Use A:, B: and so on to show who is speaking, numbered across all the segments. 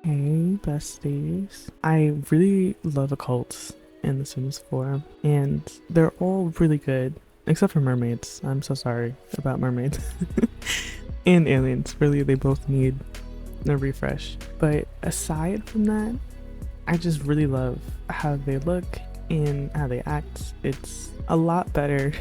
A: Hey, besties. I really love occults in The Sims 4, and they're all really good, except for mermaids. I'm so sorry about mermaids. And aliens. Really, they both need a refresh. But aside from that, I just really love how they look and how they act. It's a lot better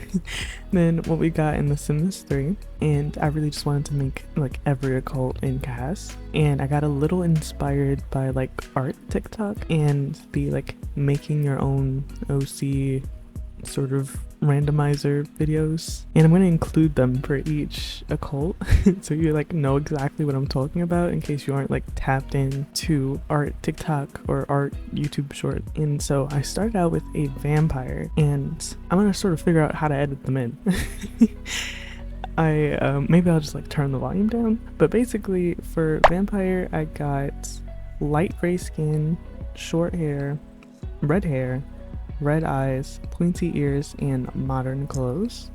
A: than what we got in The Sims 3. And I really just wanted to make like every occult in CAS. And I got a little inspired by like art TikTok and the like making your own OC sort of randomizer videos, and I'm going to include them for each occult so you like know exactly what I'm talking about in case you aren't like tapped into art TikTok or art YouTube short. And so I started out with a vampire, and I'm going to sort of figure out how to edit them in. Maybe I'll just like turn the volume down, but basically for vampire I got light gray skin, short hair, red eyes, pointy ears, and modern clothes.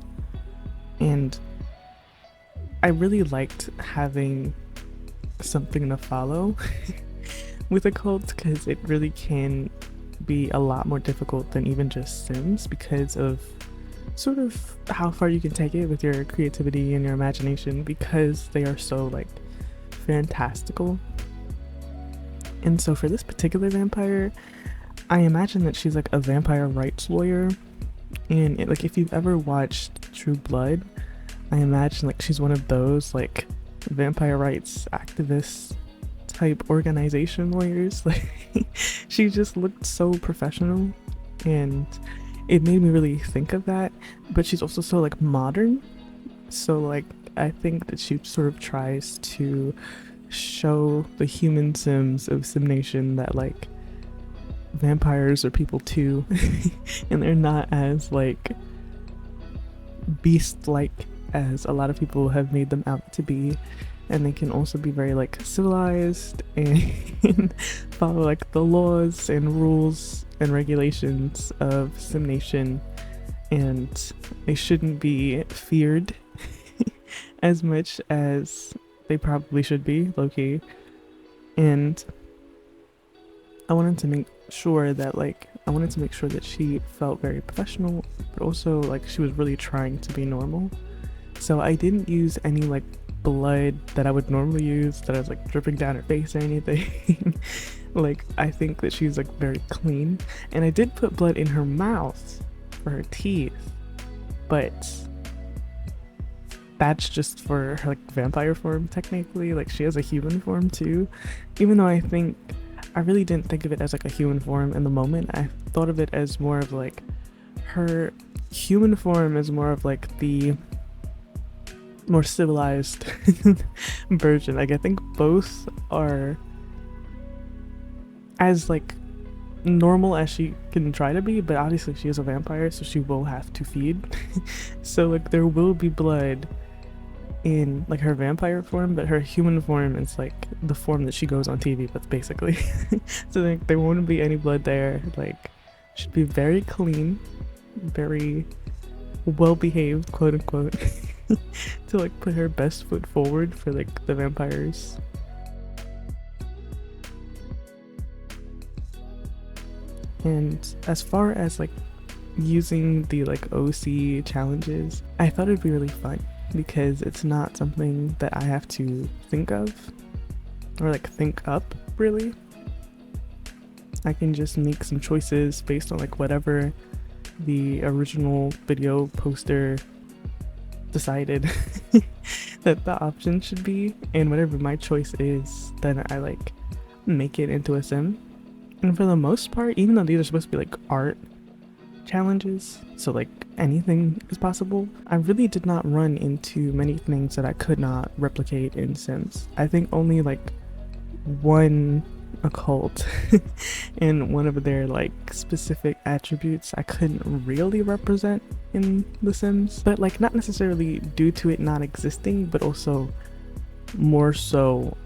A: And I really liked having something to follow with occults because it really can be a lot more difficult than even just Sims because of sort of how far you can take it with your creativity and your imagination, because they are so like fantastical. And so for this particular vampire, I imagine that she's like a vampire rights lawyer, and like if you've ever watched True Blood, I imagine like she's one of those like vampire rights activist type organization lawyers. Like she just looked so professional, and it made me really think of that. But she's also so like modern, so like I think that she sort of tries to show the human Sims of Sim Nation that like vampires are people too, and they're not as like beast-like as a lot of people have made them out to be, and they can also be very like civilized and follow like the laws and rules and regulations of Sim Nation, and they shouldn't be feared as much as they probably should be, low-key. And I wanted to make sure that she felt very professional, but also like she was really trying to be normal. So I didn't use any like blood that I would normally use that I was like dripping down her face or anything. Like I think that she's like very clean, and I did put blood in her mouth for her teeth, but that's just for her like vampire form technically. Like she has a human form too, even though I really didn't think of it as like a human form in the moment. I thought of it as more of like her human form is more of like the more civilized version. Like I think both are as like normal as she can try to be, but obviously she is a vampire, so she will have to feed. So like there will be blood in like her vampire form, but her human form is like the form that she goes on TV with, basically. So like there won't be any blood there. Like should be very clean, very well behaved, quote unquote, to like put her best foot forward for like the vampires. And as far as like using the like OC challenges, I thought it'd be really fun because it's not something that I have to think of or like think up really. I can just make some choices based on like whatever the original video poster decided that the option should be, and whatever my choice is, then I like make it into a sim. And for the most part, even though these are supposed to be like art challenges, so like anything is possible, I really did not run into many things that I could not replicate in Sims. I think only like one occult and one of their like specific attributes I couldn't really represent in The Sims, but like not necessarily due to it not existing, but also more so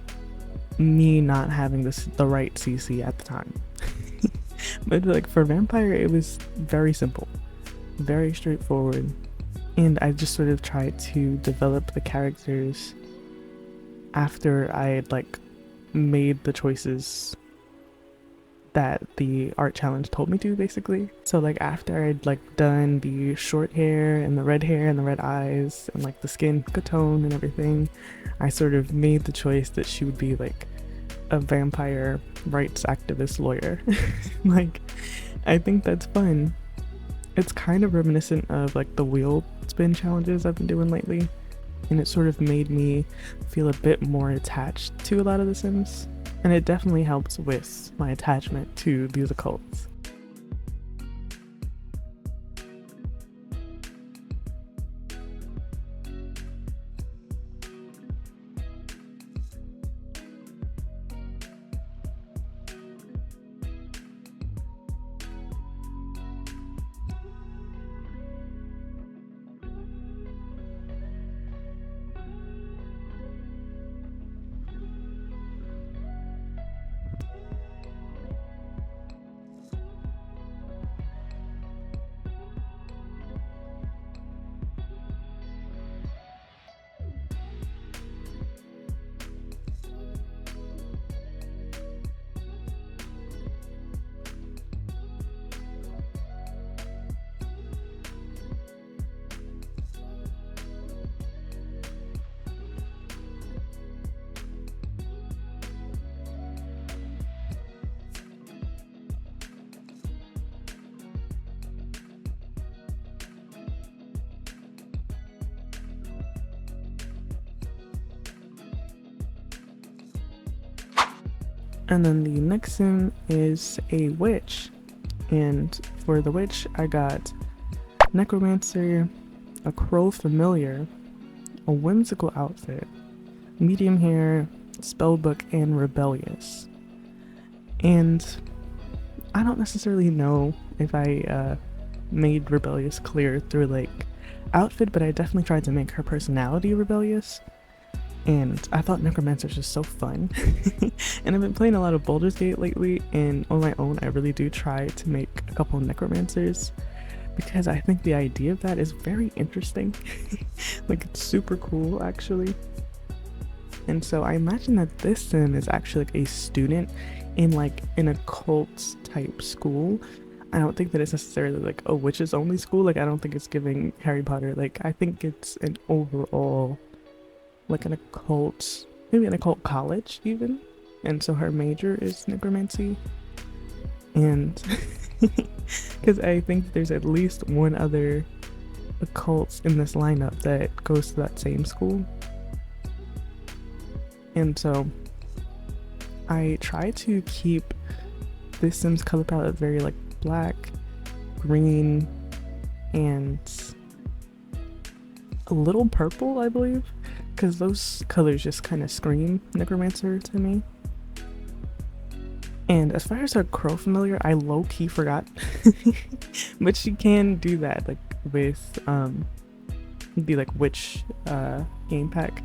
A: me not having the right CC at the time. But like for vampire, it was very simple, very straightforward, and I just sort of tried to develop the characters after I had like made the choices that the art challenge told me to, basically. So like after I'd like done the short hair and the red eyes and like the skin tone and everything, I sort of made the choice that she would be like a vampire rights activist lawyer. Like, I think that's fun. It's kind of reminiscent of like the wheel spin challenges I've been doing lately, and it sort of made me feel a bit more attached to a lot of the Sims. And it definitely helps with my attachment to these occults. And then the next sim is a witch. And for the witch, I got necromancer, a crow familiar, a whimsical outfit, medium hair, spellbook, and rebellious. And I don't necessarily know if I made rebellious clear through like outfit, but I definitely tried to make her personality rebellious. And I thought necromancer was just so fun. And I've been playing a lot of Baldur's Gate lately, and on my own I really do try to make a couple of necromancers because I think the idea of that is very interesting. Like, it's super cool actually. And so I imagine that this sim is actually like a student in like an occult type school. I don't think that it's necessarily like a witches only school. Like, I don't think it's giving Harry Potter. Like, I think it's an overall like an occult, maybe an occult college even. And so her major is necromancy. And because I think there's at least one other occult in this lineup that goes to that same school. And so I try to keep this Sims color palette very like black, green, and a little purple, I believe, because those colors just kind of scream necromancer to me. And as far as her crow familiar, I low-key forgot. But she can do that, like with the like witch game pack.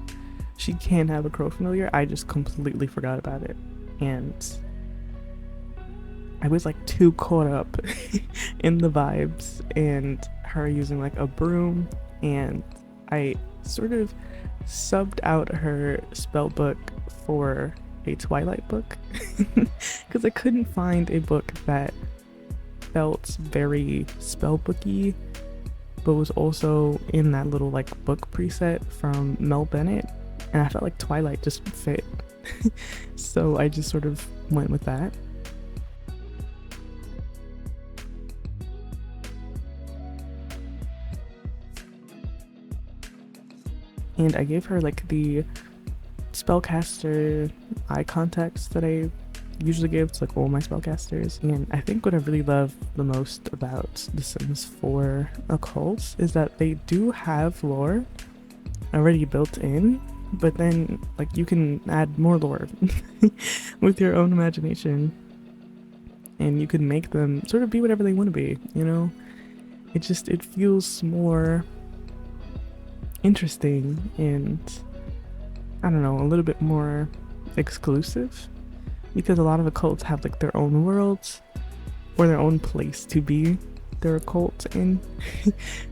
A: She can have a crow familiar. I just completely forgot about it. And I was like too caught up in the vibes and her using like a broom, and I sort of subbed out her spell book for a Twilight book because I couldn't find a book that felt very spellbooky but was also in that little like book preset from Mel Bennett, and I felt like Twilight just fit. So I just sort of went with that. And I gave her like the spellcaster eye contacts that I usually give to like all my spellcasters. And I think what I really love the most about The Sims 4 Occults is that they do have lore already built in, but then like you can add more lore with your own imagination, and you can make them sort of be whatever they want to be, you know? It feels more interesting and, I don't know, a little bit more exclusive, because a lot of occults have like their own worlds or their own place to be, their occult in.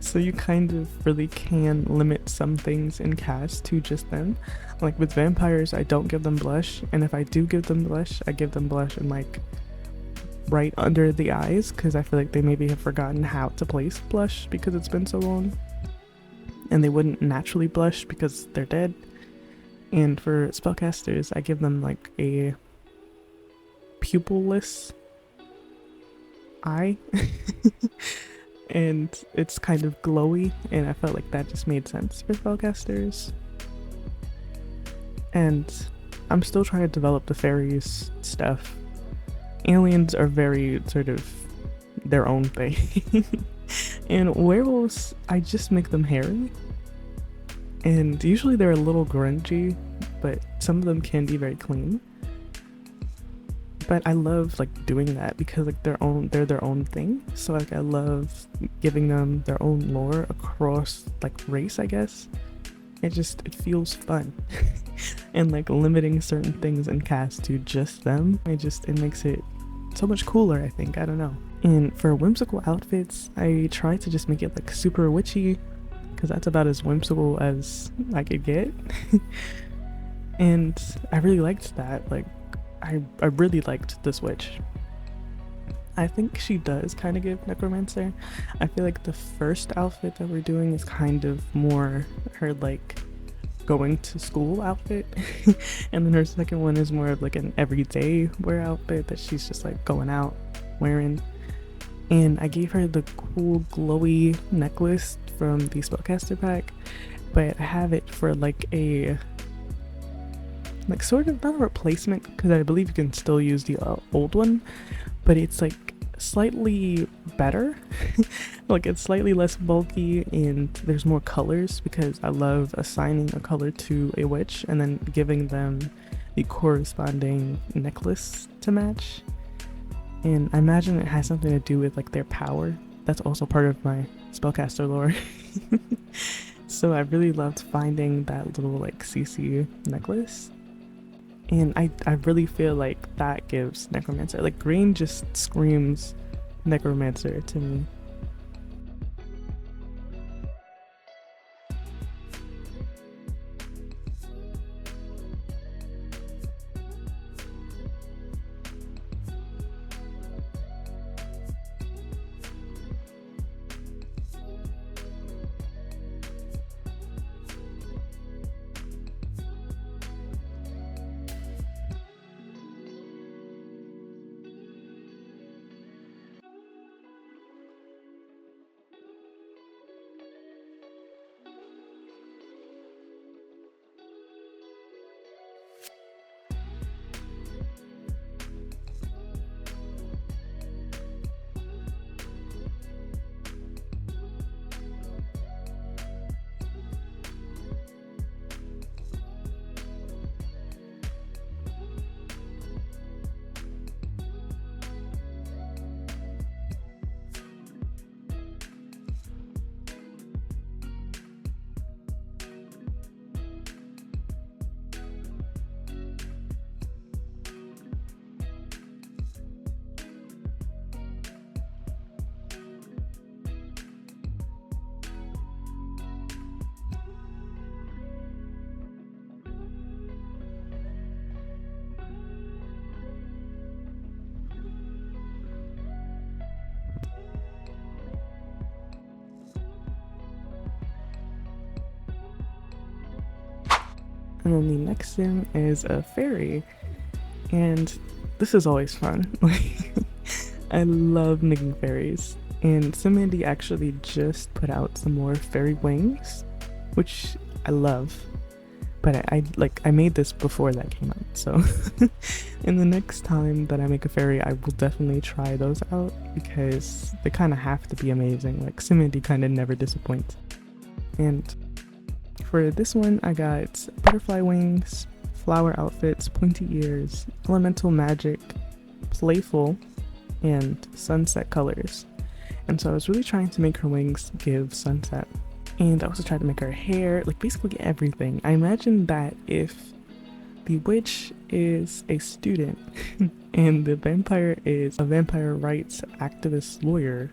A: So you kind of really can limit some things in CAS to just them. Like with vampires, I don't give them blush, and if I do give them blush, I give them blush in like right under the eyes, because I feel like they maybe have forgotten how to place blush because it's been so long, and they wouldn't naturally blush because they're dead. And for spellcasters, I give them like a pupilless eye and it's kind of glowy, and I felt like that just made sense for spellcasters. And I'm still trying to develop the fairies stuff. Aliens are very sort of their own thing. And werewolves, I just make them hairy, and usually they're a little grungy, but some of them can be very clean. But I love like doing that because like they're their own thing. So like I love giving them their own lore across like race, I guess. It feels fun. And like limiting certain things in CAS to just them, it makes it so much cooler, I think. I don't know. And for whimsical outfits, I try to just make it like super witchy, because that's about as whimsical as I could get. And I really liked that. Like I really liked this witch. I think she does kind of give necromancer. I feel like the first outfit that we're doing is kind of more her like going to school outfit. And then her second one is more of like an everyday wear outfit that she's just like going out wearing. And I gave her the cool glowy necklace from the spellcaster pack, but I have it for like a like sort of not a replacement, because I believe you can still use the old one, but it's like slightly better. Like it's slightly less bulky and there's more colors, because I love assigning a color to a witch and then giving them the corresponding necklace to match. And I imagine it has something to do with like their power. That's also part of my spellcaster lore. So I really loved finding that little like CC necklace. And I really feel like that gives necromancer. Like green just screams necromancer to me. And then the next sim is a fairy, and this is always fun. Like, I love making fairies, and Simandy actually just put out some more fairy wings, which I love. But I made this before that came out, so and the next time that I make a fairy, I will definitely try those out because they kind of have to be amazing. Like Simandy kind of never disappoints. And for this one, I got butterfly wings, flower outfits, pointy ears, elemental magic, playful, and sunset colors. And so I was really trying to make her wings give sunset. And I also tried to make her hair, like basically everything. I imagine that if the witch is a student and the vampire is a vampire rights activist lawyer,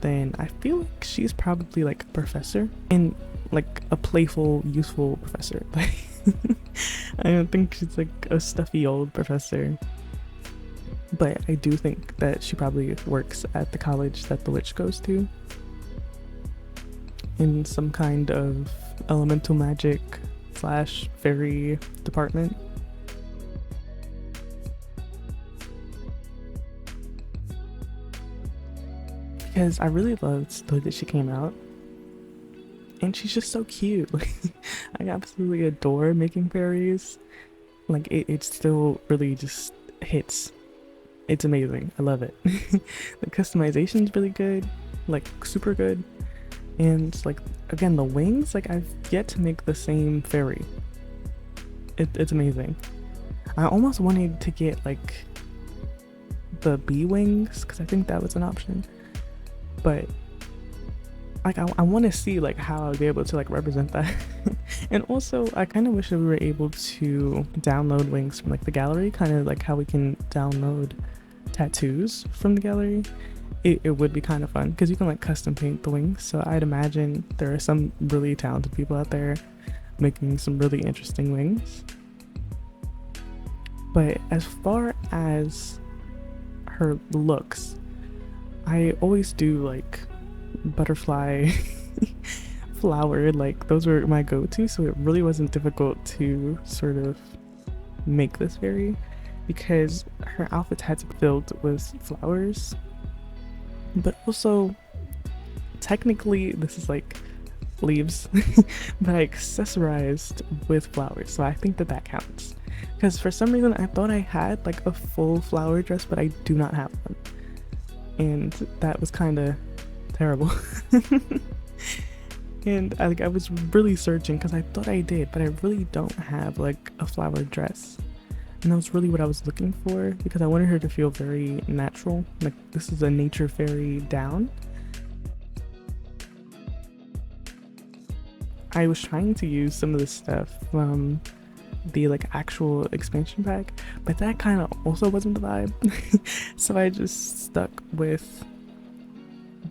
A: then I feel like she's probably like a professor, and like a playful, useful professor. Like I don't think she's like a stuffy old professor, but I do think that she probably works at the college that the witch goes to in some kind of elemental magic slash fairy department. Because I really loved the way that she came out, and she's just so cute. Like, I absolutely adore making fairies. Like it still really just hits. It's amazing. I love it. The customization's really good, like super good. And like again, the wings, like I've yet to make the same fairy. It's amazing. I almost wanted to get like the bee wings because I think that was an option, but like I want to see like how I'd be able to like represent that. And also I kind of wish that we were able to download wings from like the gallery, kind of like how we can download tattoos from the gallery. It would be kind of fun because you can like custom paint the wings, so I'd imagine there are some really talented people out there making some really interesting wings. But as far as her looks, I always do like butterfly flower, like those were my go-to, so it really wasn't difficult to sort of make this fairy because her outfits had to be filled with flowers. But also technically this is like leaves but I accessorized with flowers, so I think that that counts because for some reason I thought I had like a full flower dress, but I do not have one, and that was kind of terrible. And I was really searching because I thought I did, but I really don't have like a flower dress. And that was really what I was looking for because I wanted her to feel very natural. Like this is a nature fairy down. I was trying to use some of the stuff from the like actual expansion pack, but that kind of also wasn't the vibe. So I just stuck with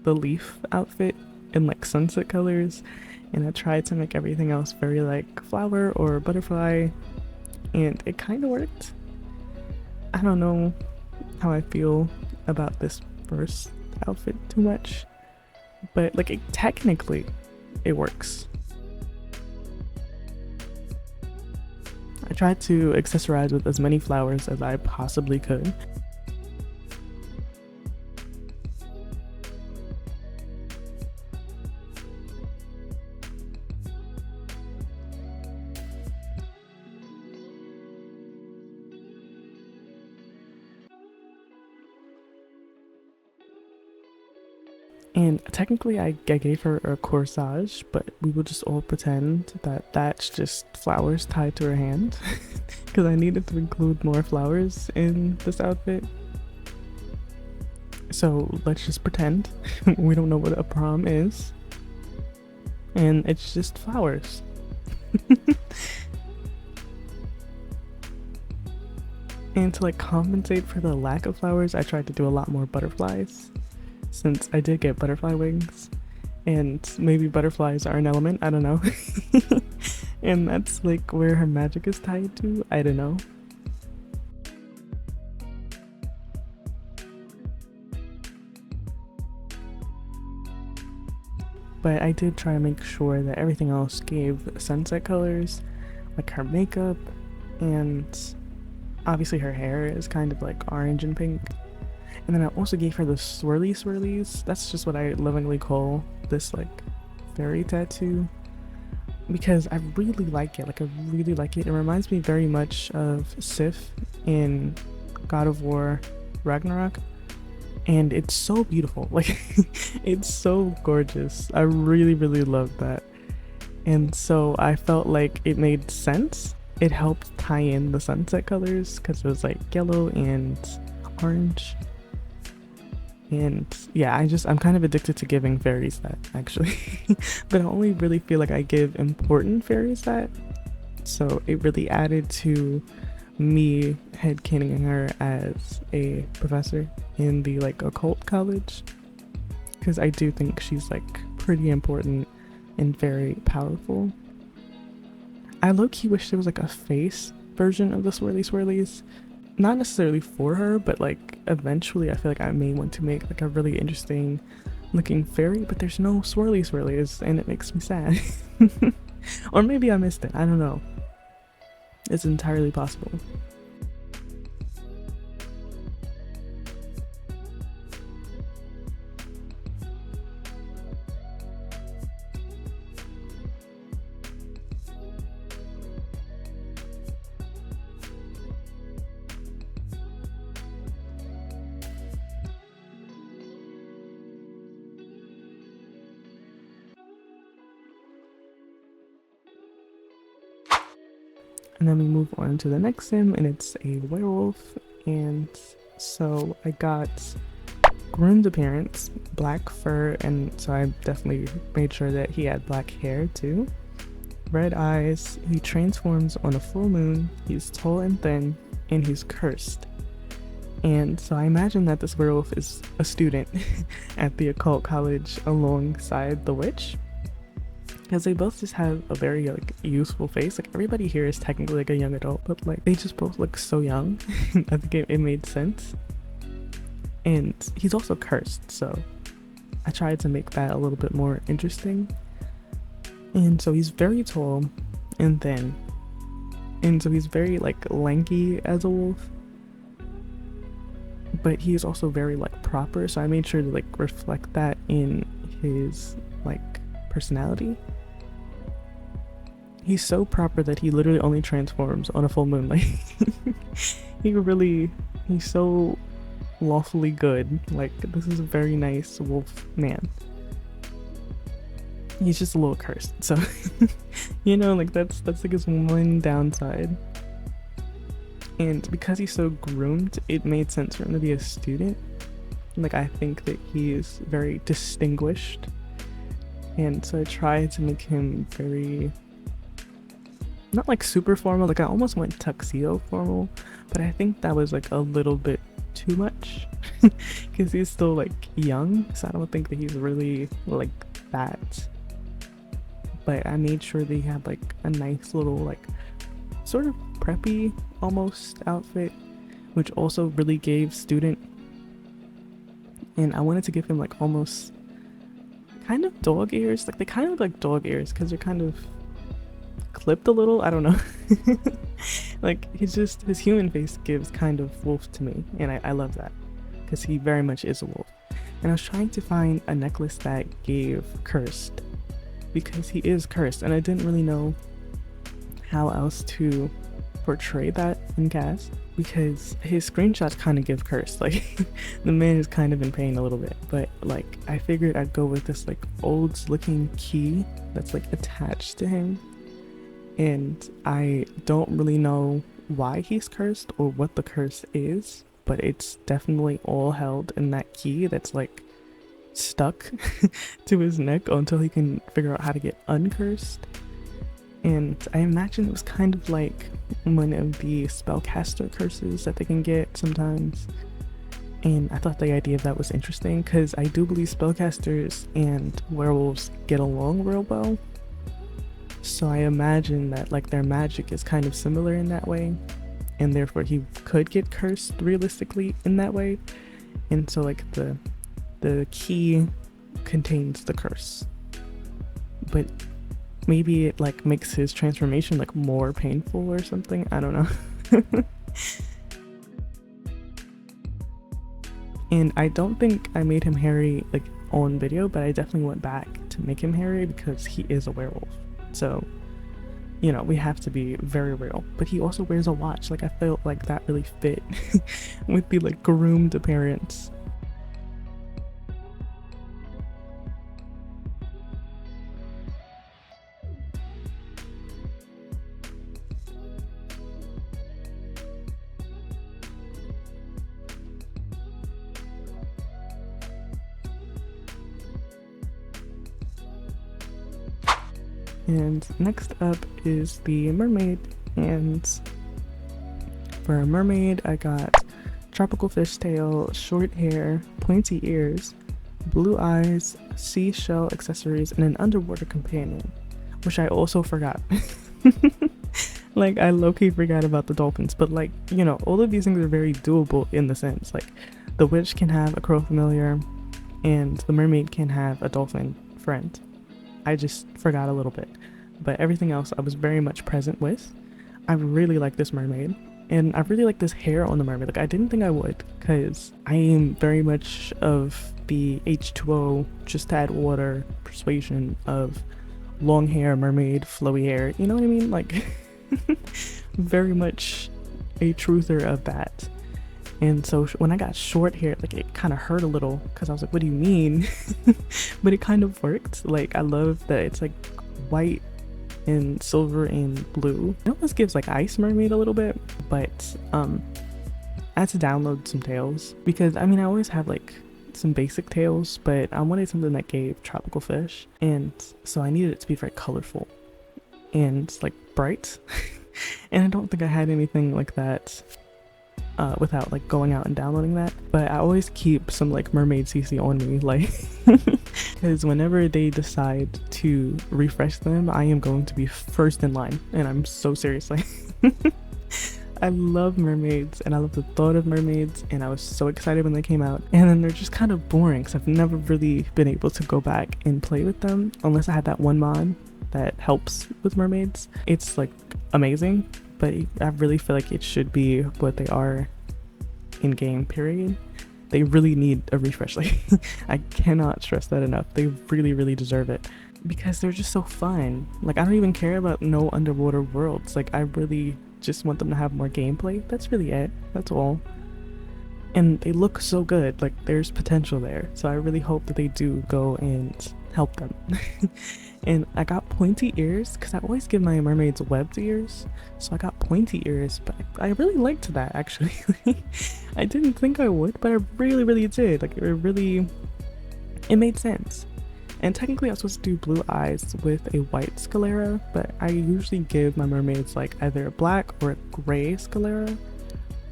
A: the leaf outfit in like sunset colors, and I tried to make everything else very like flower or butterfly, and it kind of worked. I don't know how I feel about this first outfit too much, but like technically it works. I tried to accessorize with as many flowers as I possibly could. And technically I gave her a corsage, but we will just all pretend that that's just flowers tied to her hand because I needed to include more flowers in this outfit. So let's just pretend we don't know what a prom is, and it's just flowers. And to like compensate for the lack of flowers, I tried to do a lot more butterflies, since I did get butterfly wings, and maybe butterflies are an element, I don't know. And that's like where her magic is tied to, I don't know. But I did try to make sure that everything else gave sunset colors, like her makeup, and obviously her hair is kind of like orange and pink. And then I also gave her the swirlies. That's just what I lovingly call this like fairy tattoo, because I really like it. Like I really like it. It reminds me very much of Sif in God of War Ragnarok, and it's so beautiful. Like it's so gorgeous. I really love that. And so I felt like it made sense. It helped tie in the sunset colors because it was like yellow and orange. And yeah, I'm kind of addicted to giving fairies that, actually. But I only really feel like I give important fairies that. So it really added to me headcaning her as a professor in the like occult college. because I do think she's like pretty important and very powerful. I low-key wish there was like a face version of the swirly swirlies. Not necessarily for her, but like eventually I feel like I may want to make like a really interesting looking fairy, but there's no swirly swirlies and it makes me sad. Or maybe I missed it, I don't know. It's entirely possible. And then we move on to the next sim, and it's a werewolf. And so I got groomed appearance, black fur, and so I definitely made sure that he had black hair too. Red eyes, he transforms on a full moon, he's tall and thin, and he's cursed. And so I imagine that this werewolf is a student at the occult college alongside the witch, because they both just have a very like youthful face. Like everybody here is technically like a young adult, but like they just both look so young. I think it made sense. And he's also cursed, so I tried to make that a little bit more interesting. And so he's very tall and thin, and so he's very like lanky as a wolf, but he's also very like proper, so I made sure to like reflect that in his like personality. He's so proper that he literally only transforms on a full moon. Like he's so lawfully good. Like this is a very nice wolf man. He's just a little cursed, so you know, like that's like his one downside. And because he's so groomed, it made sense for him to be a student. Like I think that he is very distinguished, and so I tried to make him very, not like super formal, like I almost went tuxedo formal, but I think that was like a little bit too much because he's still like young, so I don't think that he's really like that. But I made sure that he had like a nice little like sort of preppy almost outfit, which also really gave student. And I wanted to give him like almost kind of dog ears. Like they kind of look like dog ears because they're kind of clipped a little, I don't know. Like his human face gives kind of wolf to me, and I love that because he very much is a wolf. And I was trying to find a necklace that gave cursed, because he is cursed, and I didn't really know how else to portray that in CAS, because his screenshots kind of give cursed. Like the man is kind of in pain a little bit, but like I figured I'd go with this like old looking key that's like attached to him, and I don't really know why he's cursed or what the curse is, but it's definitely all held in that key that's like stuck to his neck until he can figure out how to get uncursed. And I imagine it was kind of like one of the spellcaster curses that they can get sometimes, and I thought the idea of that was interesting because I do believe spellcasters and werewolves get along real well, so I imagine that like their magic is kind of similar in that way, and therefore he could get cursed realistically in that way. And so like the key contains the curse, but maybe it like makes his transformation like more painful or something, I don't know. And I don't think I made him hairy like on video, but I definitely went back to make him hairy because he is a werewolf, so you know we have to be very real. But he also wears a watch, like I felt like that really fit with the like groomed appearance. And next up is the mermaid, and for a mermaid I got tropical fishtail, short hair, pointy ears, blue eyes, seashell accessories, and an underwater companion, which I also forgot. Like, I low-key forgot about the dolphins, but like, you know, all of these things are very doable in the sense. Like, the witch can have a crow familiar, and the mermaid can have a dolphin friend. I just forgot a little bit, but everything else I was very much present with. I really like this mermaid, and I really like this hair on the mermaid. Like, I didn't think I would, because I am very much of the H2O, just to add water persuasion of long hair, mermaid, flowy hair, you know what I mean? Like, very much a truther of that. And so when I got short hair, like, it kind of hurt a little, because I was like, what do you mean? But it kind of worked. Like, I love that it's like white and silver and blue. It almost gives like Ice Mermaid a little bit, but I had to download some tails, because I mean, I always have like some basic tails, but I wanted something that gave tropical fish, and so I needed it to be very colorful and like bright. And I don't think I had anything like that without like going out and downloading that, but I always keep some like mermaid CC on me, like, because whenever they decide to refresh them, I am going to be first in line, and I'm so serious. Like, I love mermaids, and I love the thought of mermaids, and I was so excited when they came out, and then they're just kind of boring, because I've never really been able to go back and play with them unless I had that one mod that helps with mermaids. It's like amazing, but I really feel like it should be what they are in game, period. They really need a refresh. Like, I cannot stress that enough. They really, really deserve it, because they're just so fun. Like, I don't even care about no underwater worlds. Like, I really just want them to have more gameplay. That's really it. That's all. And they look so good. Like, there's potential there. So I really hope that they do go and help them. And I got pointy ears, because I always give my mermaids webbed ears, so I got pointy ears, but I really liked that, actually. I didn't think I would, but I really, really did. Like, it made sense. And technically I was supposed to do blue eyes with a white sclera, but I usually give my mermaids like either a black or a gray sclera,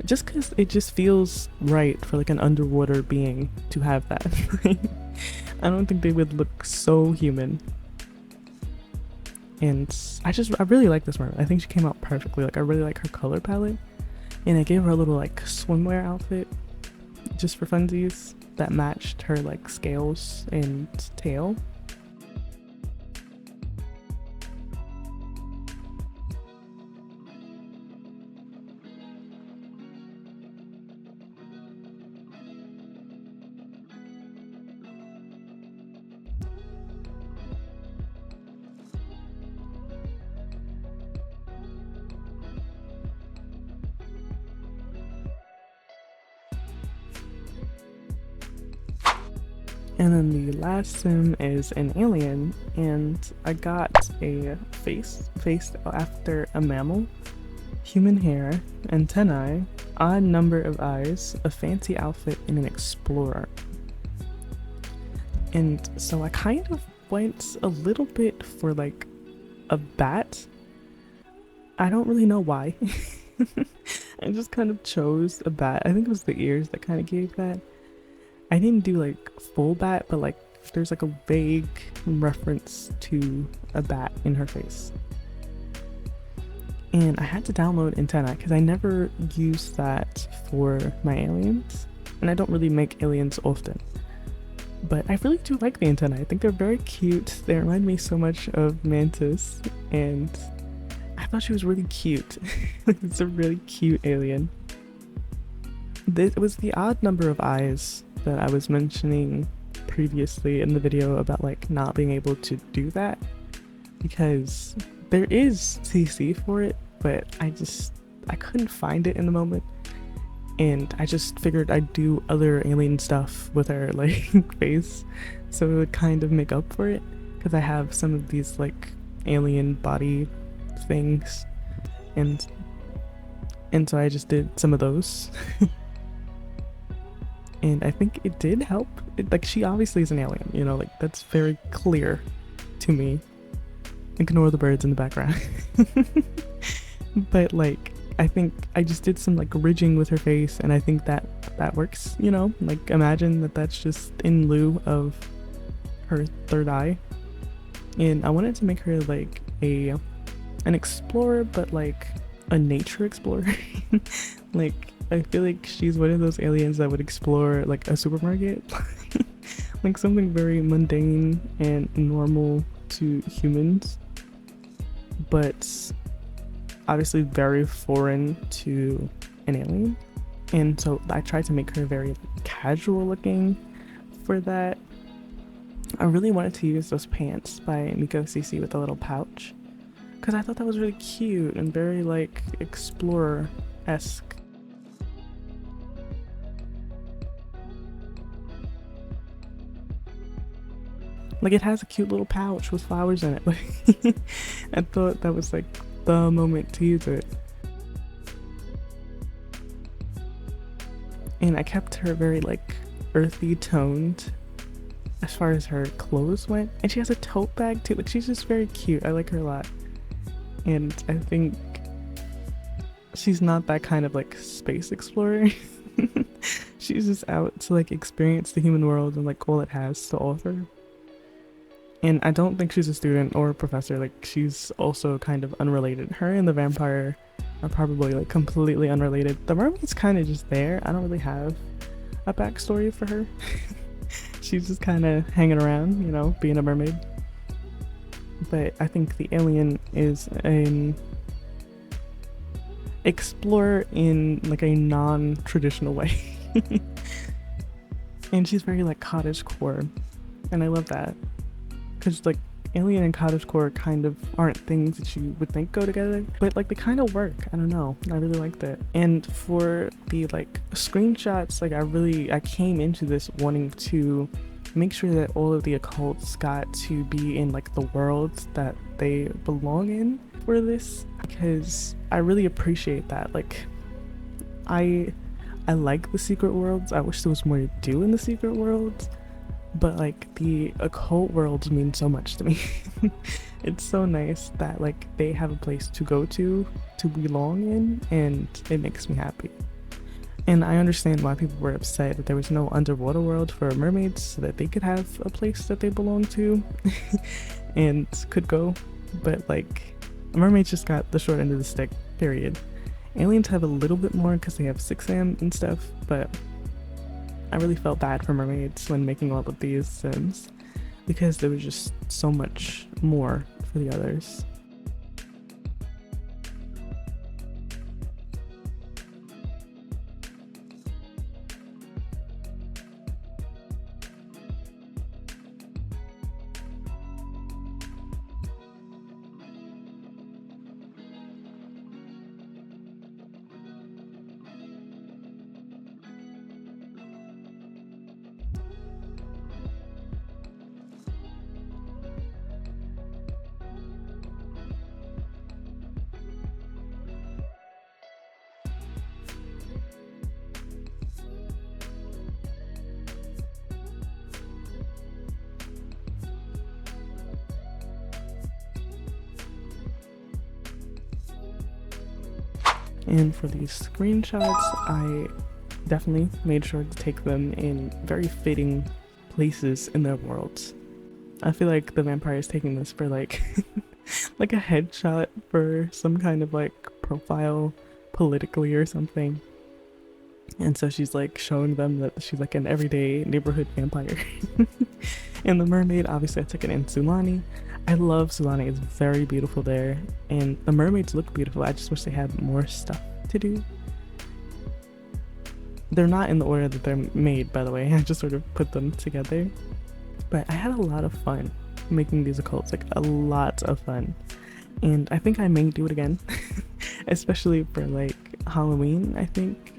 A: just because it just feels right for like an underwater being to have that. I don't think they would look so human. And I really like this mermaid. I think she came out perfectly. Like, I really like her color palette, and I gave her a little like swimwear outfit just for funsies that matched her like scales and tail. And then the last sim is an alien, and I got a face after a mammal, human hair, antennae, odd number of eyes, a fancy outfit, and an explorer. And so I kind of went a little bit for like a bat. I don't really know why. I just kind of chose a bat. I think it was the ears that kind of gave that. I didn't do like full bat, but like there's like a vague reference to a bat in her face. And I had to download antennae because I never use that for my aliens, and I don't really make aliens often. But I really do like the antennae. I think they're very cute. They remind me so much of Mantis, and I thought she was really cute. It's a really cute alien. This was the odd number of eyes that I was mentioning previously in the video about like not being able to do that, because there is CC for it, but I couldn't find it in the moment, and I just figured I'd do other alien stuff with her like face, so it would kind of make up for it, because I have some of these like alien body things, and so I just did some of those. And I think it did help. Like, she obviously is an alien, you know, like that's very clear to me. Ignore the birds in the background. But like, I think I just did some like ridging with her face, and I think that that works, you know? Like imagine that that's just in lieu of her third eye. And I wanted to make her like an explorer, but like a nature explorer. Like I feel like she's one of those aliens that would explore like a supermarket. Like something very mundane and normal to humans, but obviously very foreign to an alien. And so I tried to make her very casual looking for that. I really wanted to use those pants by Miko CC with a little pouch, because I thought that was really cute and very like explorer-esque. Like it has a cute little pouch with flowers in it. Like I thought that was like the moment to use it. And I kept her very like earthy toned as far as her clothes went. And she has a tote bag too. Like she's just very cute. I like her a lot. And I think she's not that kind of like space explorer. She's just out to like experience the human world and like all it has to offer. And I don't think she's a student or a professor. Like she's also kind of unrelated. Her and the vampire are probably like completely unrelated. The mermaid's kind of just there. I don't really have a backstory for her. She's just kind of hanging around, you know, being a mermaid. But I think the alien is an explorer in like a non-traditional way. And she's very like cottagecore, and I love that. Because like alien and cottagecore kind of aren't things that you would think go together, but like they kind of work. I don't know, I really liked it. And for the like screenshots, like I came into this wanting to make sure that all of the occults got to be in like the worlds that they belong in for this, because I really appreciate that. Like I like the secret worlds. I wish there was more to do in the secret worlds, but like the occult worlds mean so much to me. It's so nice that like they have a place to go to belong in, and it makes me happy. And I understand why people were upset that there was no underwater world for mermaids, so that they could have a place that they belong to and could go. But like mermaids just got the short end of the stick, period. Aliens have a little bit more because they have 6am and stuff, but I really felt bad for mermaids when making all of these sims, because there was just so much more for the others. And for these screenshots, I definitely made sure to take them in very fitting places in their worlds. I feel like the vampire is taking this for like like a headshot for some kind of like profile politically or something. And so she's like showing them that she's like an everyday neighborhood vampire. And the mermaid, obviously I took it in Sulani. I love Sulani, it's very beautiful there, and the mermaids look beautiful. I just wish they had more stuff to do. They're not in the order that they're made, by the way. I just sort of put them together. But I had a lot of fun making these occults, like a lot of fun. And I think I may do it again, especially for like Halloween, I think.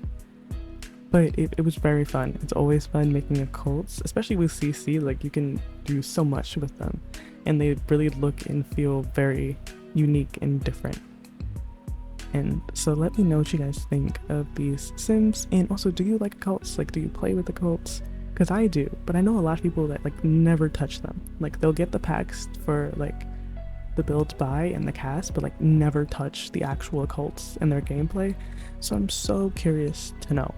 A: But it was very fun. It's always fun making occults, especially with CC. Like you can do so much with them, and they really look and feel very unique and different. And so let me know what you guys think of these sims, and also, do you like occults? Like, do you play with occults? Because I do, but I know a lot of people that like never touch them. Like they'll get the packs for like the builds by and the cast, but like never touch the actual occults and their gameplay. So I'm so curious to know.